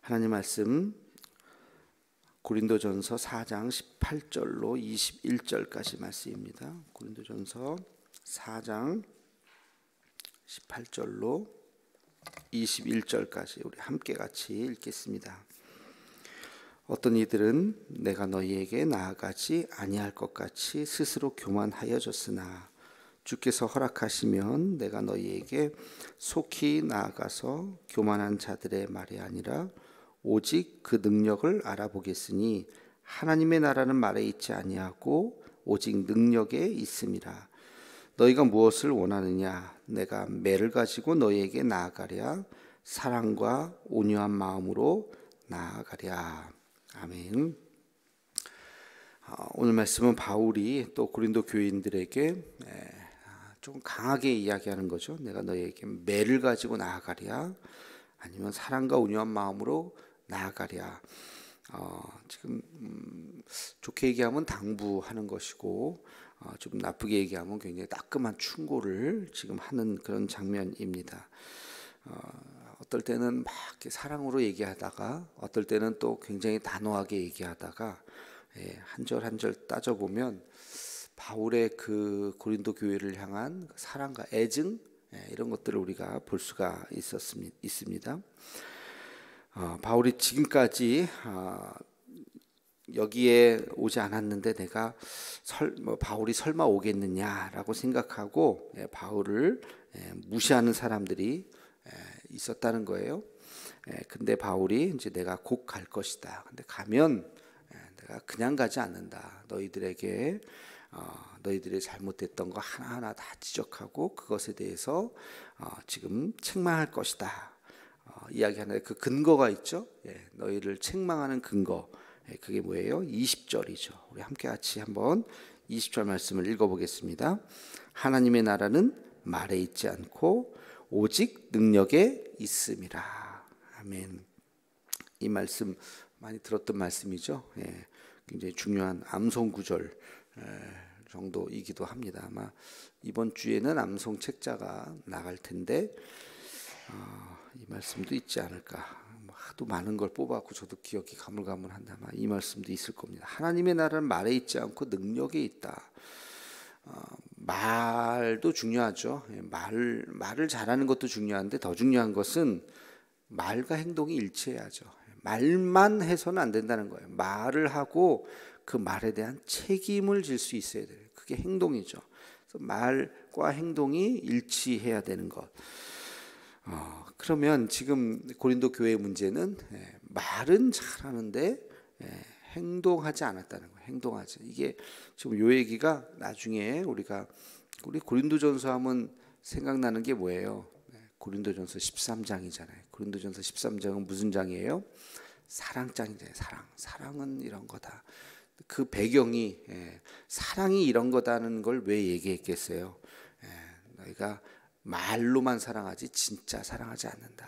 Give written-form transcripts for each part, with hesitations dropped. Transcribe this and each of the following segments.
하나님 말씀 고린도전서 4장 18절로 21절까지 말씀입니다. 고린도전서 4장 18절로 21절까지 우리 함께 같이 읽겠습니다. 어떤 이들은 내가 너희에게 나아가지 아니할 것 같이 스스로 교만하여졌으나 주께서 허락하시면 내가 너희에게 속히 나아가서 교만한 자들의 말이 아니라 오직 그 능력을 알아보겠으니 하나님의 나라는 말에 있지 아니하고 오직 능력에 있음이라. 너희가 무엇을 원하느냐? 내가 매를 가지고 너희에게 나아가랴. 사랑과 온유한 마음으로 나아가랴. 아멘. 오늘 말씀은 바울이 또 고린도 교인들에게 좀 강하게 이야기하는 거죠. 내가 너희에게 매를 가지고 나아가랴, 아니면 사랑과 온유한 마음으로 나아가랴. 지금 좋게 얘기하면 당부하는 것이고, 좀 나쁘게 얘기하면 굉장히 따끔한 충고를 지금 하는 그런 장면입니다. 어떨 때는 막 이렇게 사랑으로 얘기하다가, 어떨 때는 또 굉장히 단호하게 얘기하다가, 한 절 한 절 따져보면 바울의 그 고린도 교회를 향한 사랑과 애증, 이런 것들을 우리가 볼 수가 있습니다. 바울이 지금까지 여기에 오지 않았는데 내가 바울이 설마 오겠느냐라고 생각하고 바울을 무시하는 사람들이 있었다는 거예요. 근데 바울이 이제 내가 곧 갈 것이다. 근데 가면 내가 그냥 가지 않는다. 너희들의 잘못됐던 거 하나하나 다 지적하고 그것에 대해서 지금 책망할 것이다. 이야기하는 그 근거가 있죠. 너희를 책망하는 근거. 그게 뭐예요? 20절이죠. 우리 함께 같이 한번 20절 말씀을 읽어보겠습니다. 하나님의 나라는 말에 있지 않고 오직 능력에 있음이라. 아멘. 이 말씀 많이 들었던 말씀이죠. 굉장히 중요한 암송 구절 정도이기도 합니다. 아마 이번 주에는 암송 책자가 나갈 텐데 이 말씀도 있지 않을까. 하도 많은 걸 뽑아갖고 저도 기억이 가물가물한데 아마 이 말씀도 있을 겁니다. 하나님의 나라는 말에 있지 않고 능력에 있다. 말도 중요하죠. 말을 잘하는 것도 중요한데 더 중요한 것은 말과 행동이 일치해야죠. 말만 해서는 안 된다는 거예요. 말을 하고 그 말에 대한 책임을 질 수 있어야 돼요. 그게 행동이죠. 그래서 말과 행동이 일치해야 되는 것. 그러면 지금 고린도 교회의 문제는 말은 잘하는데 행동하지 않았다는 거예요. 행동하지. 이게 지금 요 얘기가 나중에 우리 고린도전서 하면 생각나는 게 뭐예요? 고린도전서 13장이잖아요. 고린도전서 13장은 무슨 장이에요? 사랑장이잖아요. 사랑은 이런 거다. 그 배경이 사랑이 이런 거다는 걸 왜 얘기했겠어요? 너희가 말로만 사랑하지 진짜 사랑하지 않는다.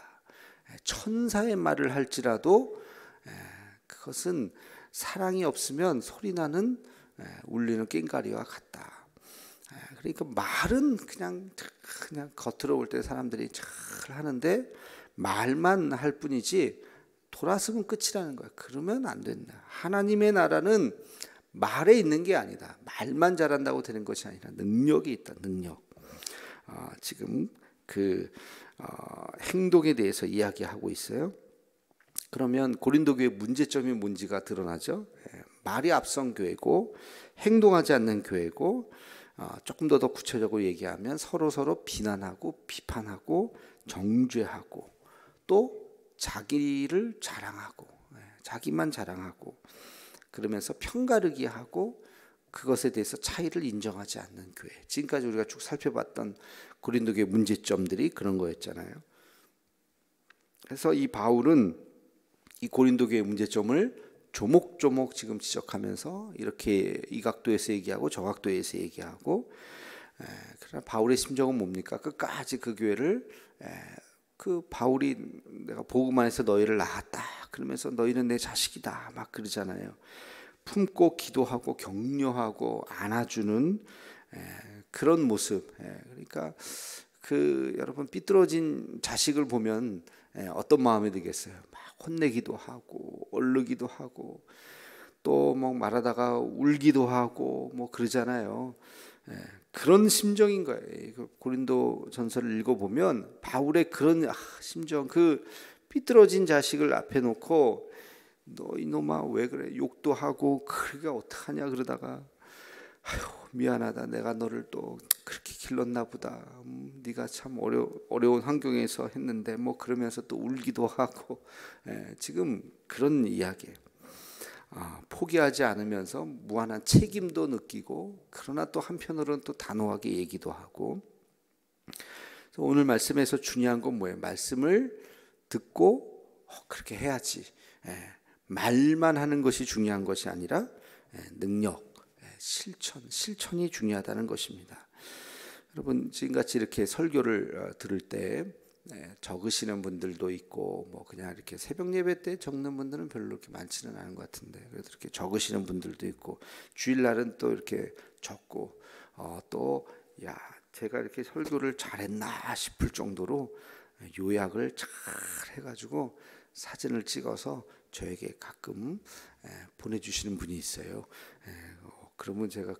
천사의 말을 할지라도 그것은 사랑이 없으면 소리나는 울리는 꽹과리와 같다. 그러니까 말은 그냥 겉으로 볼 때 사람들이 잘 하는데 말만 할 뿐이지 돌아서면 끝이라는 거야. 그러면 안 된다. 하나님의 나라는 말에 있는 게 아니다. 말만 잘한다고 되는 것이 아니라 능력이 있다. 능력. 지금 그 행동에 대해서 이야기하고 있어요. 그러면 고린도 교회 문제점이 뭔지가 드러나죠. 말이 앞선 교회고 행동하지 않는 교회고, 조금 더 구체적으로 얘기하면 서로 비난하고 비판하고 정죄하고 또 자기를 자랑하고 자기만 자랑하고 그러면서 편가르기 하고 그것에 대해서 차이를 인정하지 않는 교회. 지금까지 우리가 쭉 살펴봤던 고린도 교회 문제점들이 그런 거였잖아요. 그래서 이 바울은 이 고린도 교회 문제점을 조목조목 지금 지적하면서 이렇게 이 각도에서 얘기하고 저 각도에서 얘기하고, 그러나 바울의 심정은 뭡니까? 끝까지 그 교회를 그 바울이 내가 복음만 해서 너희를 낳았다 그러면서 너희는 내 자식이다 막 그러잖아요. 품고 기도하고 격려하고 안아주는 그런 모습. 그러니까 여러분 삐뚤어진 자식을 보면 어떤 마음이 들겠어요? 막 혼내기도 하고 얼르기도 하고 또 뭐 말하다가 울기도 하고 뭐 그러잖아요. 그런 심정인 거예요. 고린도 전서를 읽어보면 바울의 그런 심정, 그 삐뚤어진 자식을 앞에 놓고 너 이놈아 왜 그래 욕도 하고 그러니까 어떡하냐 그러다가 아휴 미안하다 내가 너를 또 그렇게 길렀나 보다 네가 참 어려운 환경에서 했는데 뭐 그러면서 또 울기도 하고 지금 그런 이야기예요. 포기하지 않으면서 무한한 책임도 느끼고 그러나 또 한편으로는 또 단호하게 얘기도 하고. 그래서 오늘 말씀에서 중요한 건 뭐예요? 말씀을 듣고 그렇게 해야지. 말만 하는 것이 중요한 것이 아니라 능력, 실천이 중요하다는 것입니다. 여러분 지금같이 이렇게 설교를 들을 때 적으시는 분들도 있고 뭐 그냥 이렇게 새벽 예배 때 적는 분들은 별로 그렇게 많지는 않은 것 같은데 그래도 이렇게 적으시는 분들도 있고 주일날은 또 이렇게 적고 또 야 제가 이렇게 설교를 잘했나 싶을 정도로 요약을 잘 해가지고 사진을 찍어서 저에게 가끔 보내주시는 분이 있어요. 그러면 제가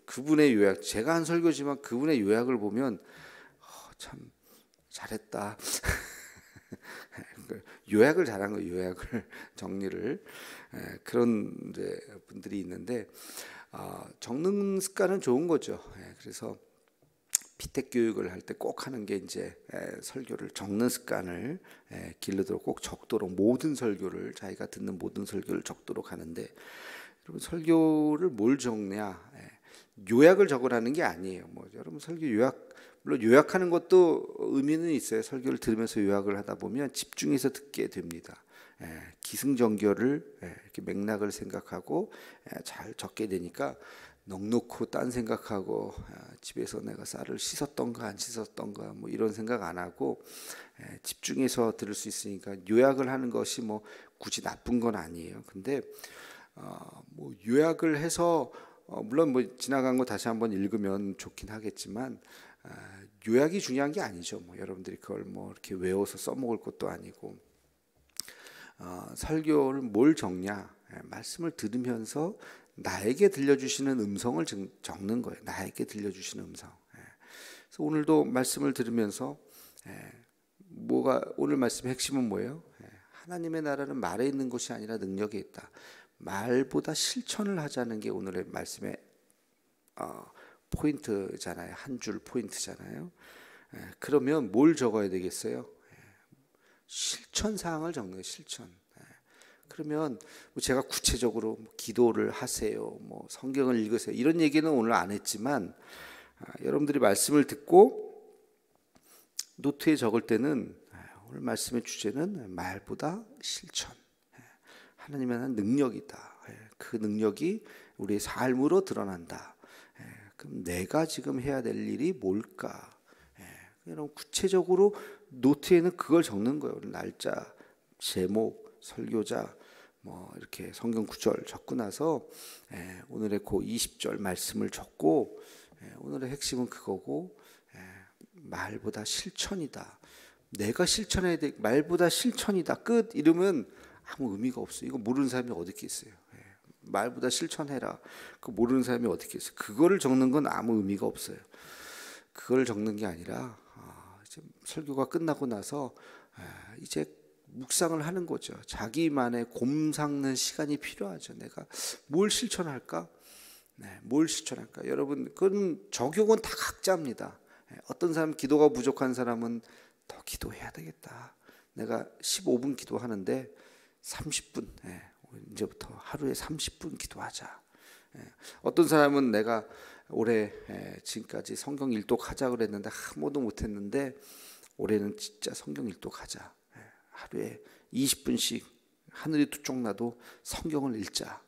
그분의 요약, 제가 한 설교지만 그분의 요약을 보면 참 잘했다. 요약을 잘한 거예요. 요약을 정리를 그런 분들이 있는데 적는 습관은 좋은 거죠. 그래서 피택 교육을 할 때 꼭 하는 게 이제 설교를 적는 습관을 기르도록 꼭 적도록 모든 설교를 자기가 듣는 모든 설교를 적도록 하는데 여러분 설교를 뭘 적냐? 요약을 적으라는 게 아니에요. 뭐 여러분 설교 요약 물론 요약하는 것도 의미는 있어요. 설교를 들으면서 요약을 하다 보면 집중해서 듣게 됩니다. 기승전결을 이렇게 맥락을 생각하고 잘 적게 되니까 넉넉히 딴 생각하고 집에서 내가 쌀을 씻었던가 안 씻었던가 뭐 이런 생각 안 하고 집중해서 들을 수 있으니까 요약을 하는 것이 뭐 굳이 나쁜 건 아니에요. 근데 뭐 요약을 해서 물론 뭐 지나간 거 다시 한번 읽으면 좋긴 하겠지만 요약이 중요한 게 아니죠. 뭐 여러분들이 그걸 뭐 이렇게 외워서 써먹을 것도 아니고 설교를 뭘 적냐? 말씀을 들으면서 나에게 들려주시는 음성을 적는 거예요. 나에게 들려주시는 음성. 그래서 오늘도 말씀을 들으면서 뭐가 오늘 말씀의 핵심은 뭐예요? 하나님의 나라는 말에 있는 것이 아니라 능력에 있다. 말보다 실천을 하자는 게 오늘의 말씀의 포인트잖아요. 한 줄 포인트잖아요. 그러면 뭘 적어야 되겠어요? 실천 사항을 적는 거예요. 실천. 그러면 제가 구체적으로 기도를 하세요, 뭐 성경을 읽으세요 이런 얘기는 오늘 안 했지만 여러분들이 말씀을 듣고 노트에 적을 때는 오늘 말씀의 주제는 말보다 실천. 하나님의 능력이다. 그 능력이 우리의 삶으로 드러난다. 그럼 내가 지금 해야 될 일이 뭘까? 여러분 구체적으로 노트에는 그걸 적는 거예요. 날짜, 제목, 설교자, 뭐 이렇게 성경 구절 적고 나서 오늘의 그 20절 말씀을 적고 오늘의 핵심은 그거고 말보다 실천이다. 내가 실천해야 돼. 말보다 실천이다. 끝 이러면 아무 의미가 없어요. 이거 모르는 사람이 어디 있겠어요. 말보다 실천해라. 그 모르는 사람이 어디 있겠어요. 그거를 적는 건 아무 의미가 없어요. 그걸 적는 게 아니라 이제 설교가 끝나고 나서 이제 묵상을 하는 거죠. 자기만의 곰 삭는 시간이 필요하죠. 내가 뭘 실천할까? 뭘 실천할까? 여러분, 그건 적용은 다 각자입니다. 어떤 사람 기도가 부족한 사람은 더 기도해야 되겠다. 내가 15분 기도하는데 30분, 이제부터 하루에 30분 기도하자. 어떤 사람은 내가 올해 지금까지 성경 일독하자 그랬는데 한 번도 못했는데 올해는 진짜 성경 일독하자. 하루에 20분씩 하늘이 두쪽 나도 성경을 읽자.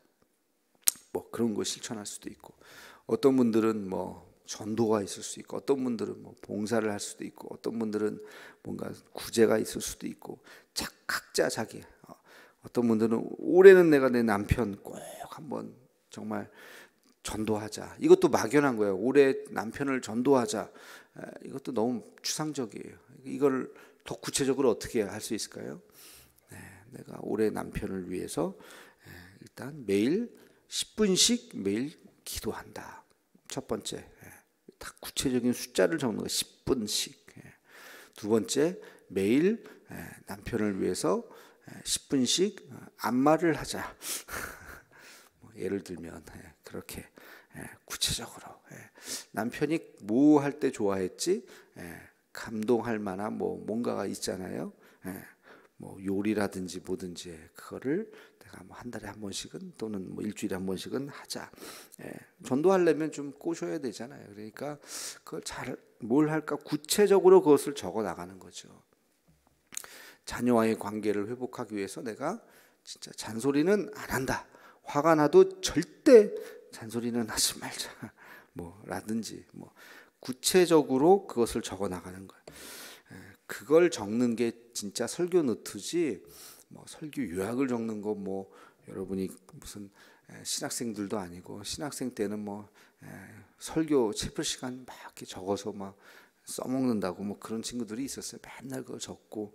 뭐 그런 거 실천할 수도 있고 어떤 분들은 뭐 전도가 있을 수 있고 어떤 분들은 뭐 봉사를 할 수도 있고 어떤 분들은 뭔가 구제가 있을 수도 있고 각자 자기 어떤 분들은 올해는 내가 내 남편 꼭 한번 정말 전도하자. 이것도 막연한 거예요. 올해 남편을 전도하자. 이것도 너무 추상적이에요. 이걸 더 구체적으로 어떻게 할 수 있을까요? 내가 올해 남편을 위해서 일단 매일 10분씩 매일 기도한다. 첫 번째, 딱 구체적인 숫자를 적는 거 10분씩. 두 번째, 매일 남편을 위해서 10분씩 안마를 하자. 예를 들면 그렇게 구체적으로 남편이 뭐 할 때 좋아했지, 감동할 만한 뭔가가 있잖아요. 뭐 요리라든지 뭐든지 그거를 내가 뭐 한 달에 한 번씩은 또는 뭐 일주일에 한 번씩은 하자. 전도하려면 좀 꼬셔야 되잖아요. 그러니까 그걸 뭘 할까 구체적으로 그것을 적어 나가는 거죠. 자녀와의 관계를 회복하기 위해서 내가 진짜 잔소리는 안 한다. 화가 나도 절대 잔소리는 하지 말자. 라든지 구체적으로 그것을 적어 나가는 거예요. 그걸 적는 게 진짜 설교 노트지. 설교 요약을 적는 거 여러분이 무슨 신학생들도 아니고 신학생 때는 설교 체프 시간 막 이렇게 적어서 막 써먹는다고 그런 친구들이 있었어요. 맨날 그걸 적고.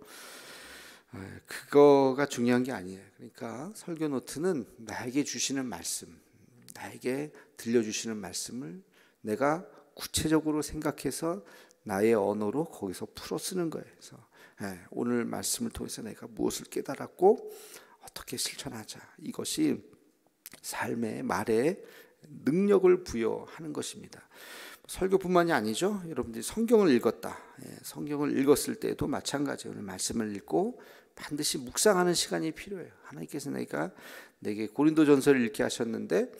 그거가 중요한 게 아니에요. 그러니까 설교 노트는 나에게 주시는 말씀, 나에게 들려주시는 말씀을 내가 구체적으로 생각해서 나의 언어로 거기서 풀어 쓰는 거예요. 그래서 오늘 말씀을 통해서 내가 무엇을 깨달았고 어떻게 실천하자. 이것이 삶의 말에 능력을 부여하는 것입니다. 설교뿐만이 아니죠. 여러분들이 성경을 읽었다. 성경을 읽었을 때도 마찬가지예요. 오늘 말씀을 읽고 반드시 묵상하는 시간이 필요해요. 하나님께서 내게 고린도전서를 읽게 하셨는데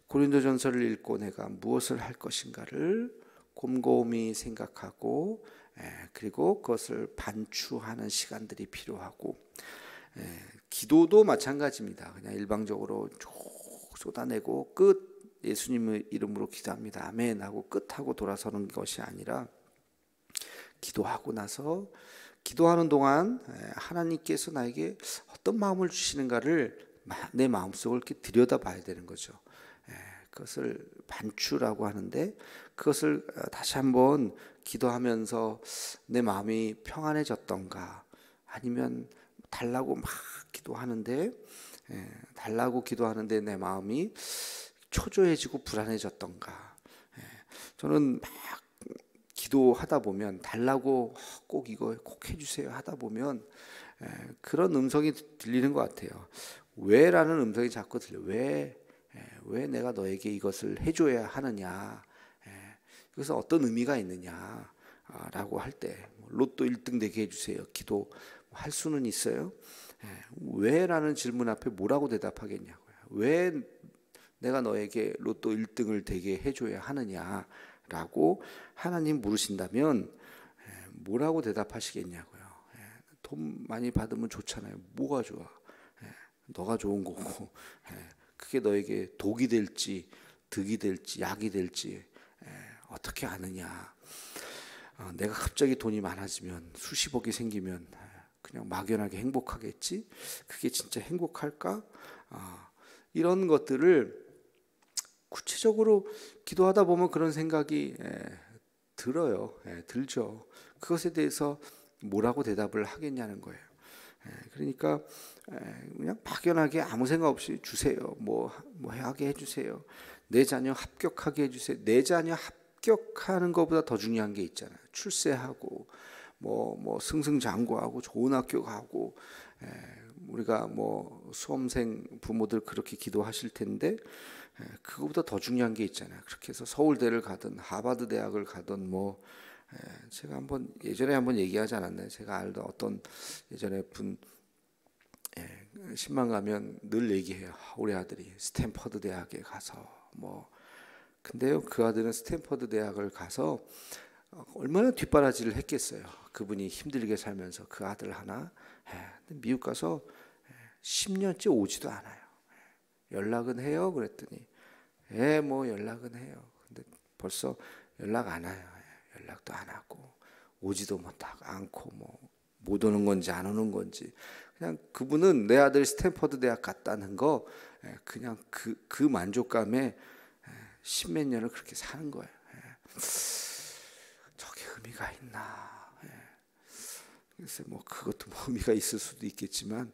고린도전서를 읽고 내가 무엇을 할 것인가를 곰곰이 생각하고 그리고 그것을 반추하는 시간들이 필요하고 기도도 마찬가지입니다. 그냥 일방적으로 쏟아내고 끝 예수님의 이름으로 기도합니다. 아멘 하고 끝하고 돌아서는 것이 아니라 기도하고 나서 기도하는 동안 하나님께서 나에게 어떤 마음을 주시는가를 내 마음속을 이렇게 들여다봐야 되는 거죠. 그것을 반추라고 하는데 그것을 다시 한번 기도하면서 내 마음이 평안해졌던가 아니면 달라고 막 기도하는데 내 마음이 초조해지고 불안해졌던가. 저는 막 기도하다 보면 달라고 꼭 이거 꼭 해주세요 하다 보면 그런 음성이 들리는 것 같아요. 왜라는 음성이 자꾸 들려요. 왜 내가 너에게 이것을 해줘야 하느냐. 그래서 어떤 의미가 있느냐라고 할 때 로또 1등 되게 해주세요. 기도 할 수는 있어요. 왜라는 질문 앞에 뭐라고 대답하겠냐고요. 왜 내가 너에게 로또 1등을 되게 해줘야 하느냐라고 하나님 물으신다면 뭐라고 대답하시겠냐고요. 돈 많이 받으면 좋잖아요. 뭐가 좋아? 너가 좋은 거고 그게 너에게 독이 될지 득이 될지 약이 될지 어떻게 아느냐. 내가 갑자기 돈이 많아지면 수십억이 생기면 그냥 막연하게 행복하겠지? 그게 진짜 행복할까? 이런 것들을 구체적으로 기도하다 보면 그런 생각이 들죠. 그것에 대해서 뭐라고 대답을 하겠냐는 거예요. 그러니까 그냥 막연하게 아무 생각 없이 주세요. 뭐 하게 해주세요. 내 자녀 합격하게 해주세요. 내 자녀 합격하는 것보다 더 중요한 게 있잖아요. 출세하고 뭐 승승장구하고 좋은 학교 가고 우리가 수험생 부모들 그렇게 기도하실 텐데 그거보다 더 중요한 게 있잖아요. 그렇게 해서 서울대를 가든 하버드 대학을 가든 제가 예전에 한번 얘기하지 않았나요? 제가 알던 어떤 예전에 분 신방 가면 늘 얘기해요. 우리 아들이 스탠퍼드 대학에 가서 근데요 그 아들은 스탠퍼드 대학을 가서 얼마나 뒷바라지를 했겠어요. 그분이 힘들게 살면서 그 아들 하나. 근데 미국 가서 10년째 오지도 않아요. 연락은 해요. 그랬더니 연락은 해요. 근데 벌써 연락 안 와요. 연락도 안 하고 오지도 않고 못 오는 건지 안 오는 건지 그냥 그분은 내 아들이 스탠퍼드 대학 갔다는 거 그냥 그 만족감에 십몇 년을 그렇게 사는 거예요. 저게 의미가 있나? 그래서 뭐 그것도 뭐 의미가 있을 수도 있겠지만,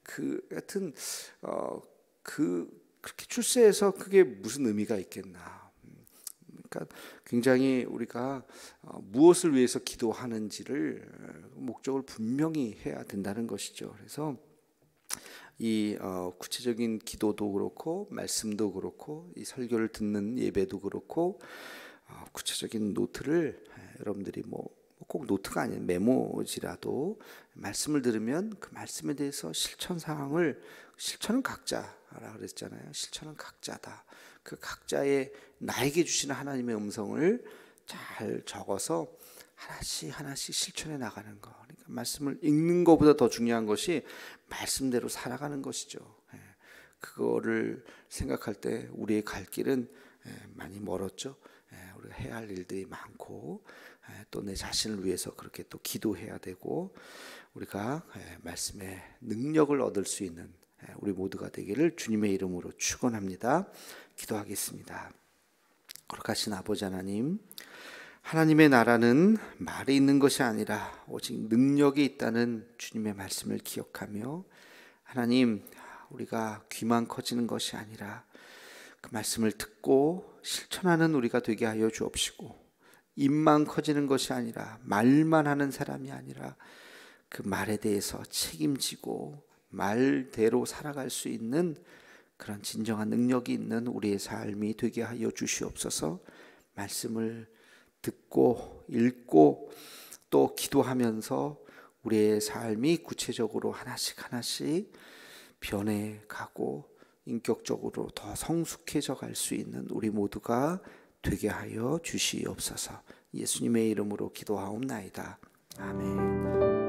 그 같은 그렇게 출세해서 그게 무슨 의미가 있겠나? 그러니까 굉장히 우리가 무엇을 위해서 기도하는지를 목적을 분명히 해야 된다는 것이죠. 그래서 이 구체적인 기도도 그렇고 말씀도 그렇고 이 설교를 듣는 예배도 그렇고 구체적인 노트를 여러분들이 뭐 꼭 노트가 아닌 메모지라도 말씀을 들으면 그 말씀에 대해서 실천 상황을 실천은 각자라 그랬잖아요. 실천은 각자다. 그 각자의 나에게 주시는 하나님의 음성을 잘 적어서 하나씩 하나씩 실천해 나가는 거. 그러니까 말씀을 읽는 것보다 더 중요한 것이 말씀대로 살아가는 것이죠. 그거를 생각할 때 우리의 갈 길은 많이 멀었죠. 우리가 해야 할 일들이 많고 또 내 자신을 위해서 그렇게 또 기도해야 되고 우리가 말씀의 능력을 얻을 수 있는 우리 모두가 되기를 주님의 이름으로 축원합니다. 기도하겠습니다. 거룩하신 아버지 하나님, 하나님의 나라는 말이 있는 것이 아니라 오직 능력이 있다는 주님의 말씀을 기억하며 하나님, 우리가 귀만 커지는 것이 아니라 그 말씀을 듣고 실천하는 우리가 되게 하여 주옵시고 입만 커지는 것이 아니라 말만 하는 사람이 아니라 그 말에 대해서 책임지고 말대로 살아갈 수 있는 그런 진정한 능력이 있는 우리의 삶이 되게 하여 주시옵소서. 말씀을 듣고 읽고 또 기도하면서 우리의 삶이 구체적으로 하나씩 하나씩 변해가고 인격적으로 더 성숙해져 갈 수 있는 우리 모두가 되게 하여 주시옵소서. 예수님의 이름으로 기도하옵나이다. 아멘.